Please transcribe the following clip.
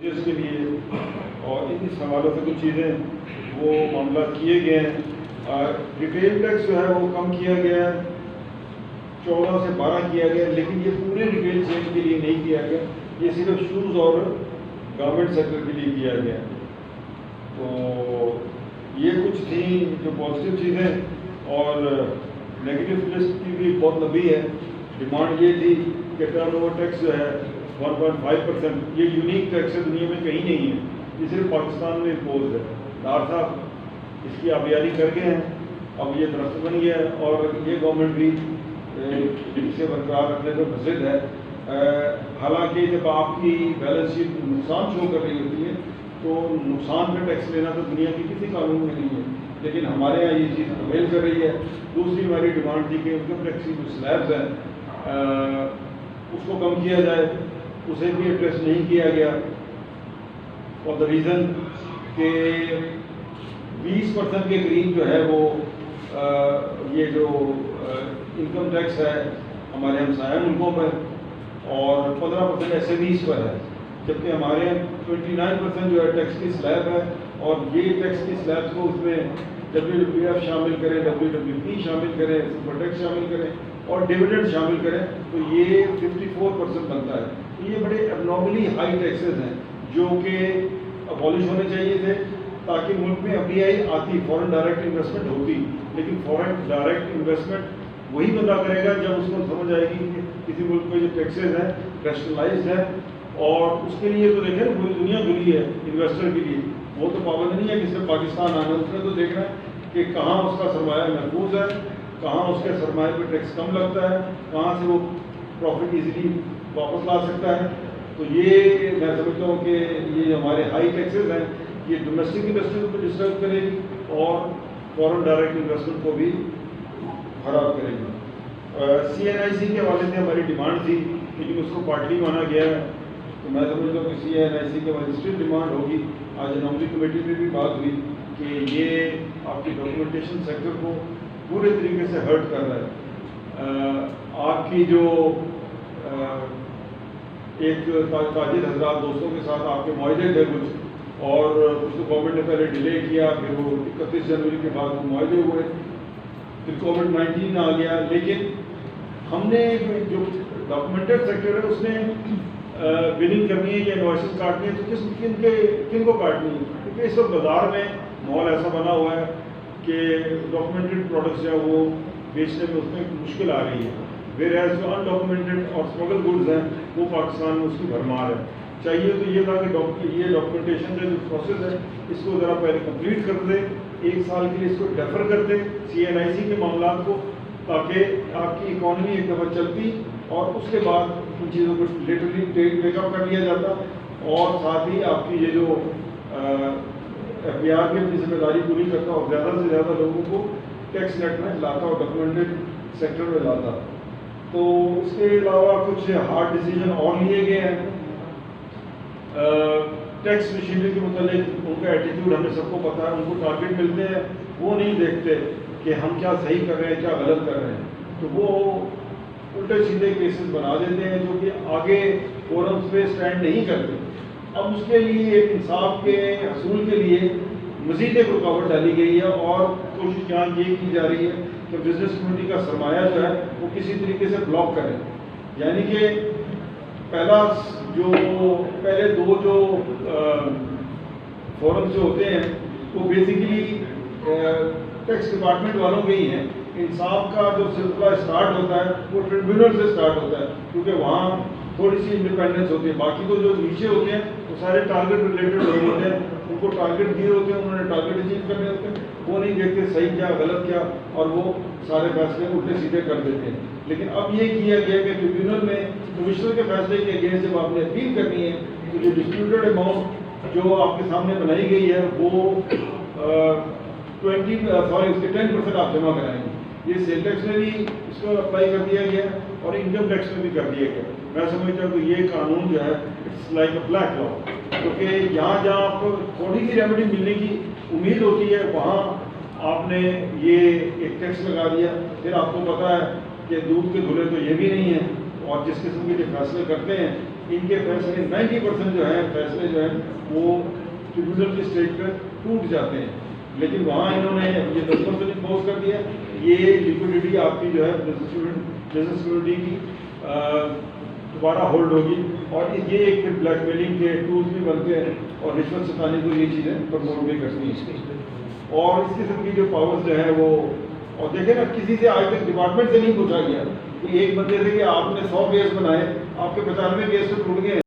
اس کے لیے اور ان حوالوں سے کچھ چیزیں وہ معاملات کیے گئے ہیں. ریٹیل ٹیکس جو ہے وہ کم کیا گیا ہے, 14 سے 12 کیا گیا, لیکن یہ پورے ریٹیل چین کے لیے نہیں کیا گیا, یہ صرف شوز اور گارمنٹ سیکٹر کے لیے کیا گیا. تو یہ کچھ تھیں جو پازیٹیو چیزیں. اور نیگیٹو لسٹ کی بھی بہت لمبی ہے. ڈیمانڈ یہ تھی کہ ٹرن اوور ٹیکس جو ہے 1.5%, یہ یونیک ٹیکس ہے, دنیا میں کہیں نہیں ہے, یہ صرف پاکستان میں امپوز ہے. ڈار صاحب اس کی آبیاری کر گئے ہیں, اب یہ درخت بن گیا ہے اور یہ گورنمنٹ بھی اسے برقرار رکھنے پر مصر ہے. حالانکہ جب آپ کی بیلنس شیٹ نقصان شو کر رہی ہوتی ہے تو نقصان پہ ٹیکس لینا تو دنیا کی کسی قانون میں نہیں ہے, لیکن ہمارے یہاں یہ چیز اویل کر رہی ہے. دوسری ہماری ڈیمانڈ تھی کہ انکم ٹیکس کی جو سلیبز ہیں اس کو کم کیا جائے, اسے بھی ایڈریس نہیں کیا گیا. فار دا ریزن کہ 20% کے قریب جو ہے وہ یہ جو انکم ٹیکس ہے ہمارے ہمسایہ ملکوں پر اور 15% ایس ایم ایز پر ہے, جبکہ ہمارے 29% جو ہے ٹیکس کی سلیب ہے. اور یہ ٹیکس کی سلیب کو اس میں WWF شامل کریں, WWP شامل کریں, سپر ٹیکس شامل کریں اور ڈیویڈنڈ شامل کریں تو یہ 54% بنتا ہے. تو یہ بڑے ابنارملی ہائی ٹیکسز ہیں جو کہ ابالش ہونے چاہیے تھے تاکہ ملک میں FDI آتی, فورن ڈائریکٹ انویسٹمنٹ ہوتی. لیکن فورن ڈائریکٹ انویسٹمنٹ وہی بندہ کرے گا جب اس کو سمجھ آئے گی کہ کسی ملک میں جو ٹیکسز ہیں ریشنلائزڈ ہیں. اور اس کے لیے تو دیکھیں پوری دنیا کھلی ہے انویسٹر کے لیے, وہ تو پابند نہیں ہے کہ صرف پاکستان آنا ہے, اس نے تو دیکھنا ہے کہ کہاں اس کا سرمایہ محفوظ ہے, کہاں اس کے سرمایہ پہ ٹیکس کم لگتا ہے, کہاں سے وہ پروفٹ ایزیلی واپس لا سکتا ہے. تو یہ میں سمجھتا ہوں کہ یہ ہمارے ہائی ٹیکسز ہیں یہ ڈومیسٹک انڈسٹری کو ڈسٹرب کرے گی اور فورن ڈائریکٹ انویسٹمنٹ کو بھی خراب کرے گی. CNIC کے حوالے سے ہماری ڈیمانڈ تھی لیکن اس کو پارٹلی مانا گیا ہے. تو میں سمجھتا ہوں کہ CNIC کے حوالے سے ڈیمانڈ ہوگی. آج انومری کمیٹی میں بھی بات ہوئی کہ یہ آپ کی ڈاکیومنٹیشن سیکٹر کو پورے طریقے سے ہرٹ کر رہا ہے. آپ کی جو ایک تاجر حضرات دوستوں کے ساتھ آپ کے معاہدے تھے کچھ, اور کچھ تو گورنمنٹ نے پہلے ڈیلے کیا, پھر وہ 31 جنوری کے بعد وہ معاہدے ہوئے, پھر کووڈ-19 آ گیا. لیکن ہم نے جو ڈاکومنٹڈ سیکٹر ہے اس نے بلنگ کرنی ہے یا انوائسز کاٹنی ہے تو کن کو کاٹنی ہے, کیونکہ اس وقت بازار میں ماحول ایسا بنا ہوا ہے کہ ڈاکومنٹڈ پروڈکٹس جو ہے وہ بیچنے میں اس میں مشکل آ رہی ہے, ویئر ایز جو ان ڈاکومنٹڈ اور اسمگل گڈز ہیں وہ پاکستان میں اس کی بھرمار ہے. چاہیے تو یہ تھا کہ یہ ڈاکومنٹیشن کا جو پروسیس ہے اس کو ذرا پہلے کمپلیٹ کر دیں, 1 سال کے لیے اس کو ڈیفر کر دیں CNIC کے معاملات کو, تاکہ آپ کی اکانومی ایک دفعہ چلتی اور اس کے بعد ان چیزوں کو لیٹرلی ٹیک اپ کر لیا جاتا, اور ساتھ ہی آپ کی یہ جو FBR کی اپنی ذمہ داری پوری کرتا اور زیادہ سے زیادہ لوگوں کو ٹیکس نیٹ میں لاتا اور ڈاکومنٹڈ سیکٹر میں لاتا. تو اس کے علاوہ کچھ ہارڈ ڈیسیجن اور لیے گئے ہیں. ٹیکس مشینری کے متعلق ان کا ایٹیٹیوڈ ہمیں سب کو پتہ ہے, ان کو ٹارگیٹ ملتے ہیں, وہ نہیں دیکھتے کہ ہم کیا صحیح کر رہے ہیں کیا غلط کر رہے ہیں, تو وہ الٹے سیدھے کیسز بنا دیتے ہیں جو کہ آگے فورمز پہ اسٹینڈ نہیں کرتے. اب اس کے لیے ایک انصاف کے حصول کے لیے مزید ایک رکاوٹ ڈالی گئی ہے اور کوشش یہاں یہ کی جا رہی ہے کہ بزنس کمیونٹی کا سرمایہ جو ہے وہ کسی طریقے سے بلاک کرے. یعنی کہ پہلے 2 جو فورمز جو ہوتے ہیں وہ بیسیکلی ٹیکس ڈپارٹمنٹ والوں کے ہی ہیں. انصاف کا جو سلسلہ اسٹارٹ ہوتا ہے وہ ٹریبیونل سے اسٹارٹ ہوتا ہے کیونکہ وہاں تھوڑی سی انڈیپینڈنس ہوتی ہے. باقی تو جو نیچے ہوتے ہیں وہ سارے ٹارگیٹ ریلیٹڈ لوگ ہوتے ہیں, ان کو ٹارگیٹ دیے ہوتے ہیں, انہوں نے ٹارگیٹ اچیو کرنے ہوتے ہیں, وہ نہیں دیکھتے صحیح کیا غلط کیا اور وہ سارے فیصلے الٹے سیدھے کر دیتے ہیں. لیکن اب یہ کیا گیا کہ ٹریبیونل میں کمشنر کے فیصلے کے اگینسٹ جب آپ نے اپیل کرنی ہے تو جو ڈسپیوٹیڈ اماؤنٹ جو آپ کے سامنے بنائی گئی ہے وہ 10% آپ جمع کرائیں گے. یہ سیل ٹیکس میں بھی اس کو اپلائی کر دیا گیا اور انکم ٹیکس میں بھی کر دیا گیا. میں سمجھتا ہوں کہ یہ قانون جو ہے اٹس لائک اے بلیک لا, کیونکہ جہاں آپ کو تھوڑی سی ریمیڈی ملنے کی امید ہوتی ہے وہاں آپ نے یہ ایک ٹیکس لگا دیا. پھر آپ کو پتہ ہے کہ دودھ کے دھلے تو یہ بھی نہیں ہے, اور جس قسم کے جو فیصلے کرتے ہیں ان کے فیصلے 90% جو ہیں فیصلے جو ہیں وہ ٹریبیونل کی اسٹیج پہ ٹوٹ جاتے ہیں، لیکن وہاں انہوں نے یہ 10% امپوز کر دیا. یہ لیکوڈیٹی آپ کی جو ہے بزنس کمیونٹی کی دوبارہ ہولڈ ہوگی، اور یہ ایک پھر بلیک میلنگ کے ٹولز بھی بنتے ہیں اور رشوت ستانی کو یہ چیزیں پروموٹ بھی کرتی ہیں. اور اس قسم کی جو پاورز جو ہیں وہ، اور دیکھیں نا کسی سے آج تک ڈپارٹمنٹ سے نہیں پوچھا گیا کہ ایک بندے سے کہ آپ نے 100 کیس بنائے، آپ کے 95 کیس تو ٹوٹ گئے ہیں.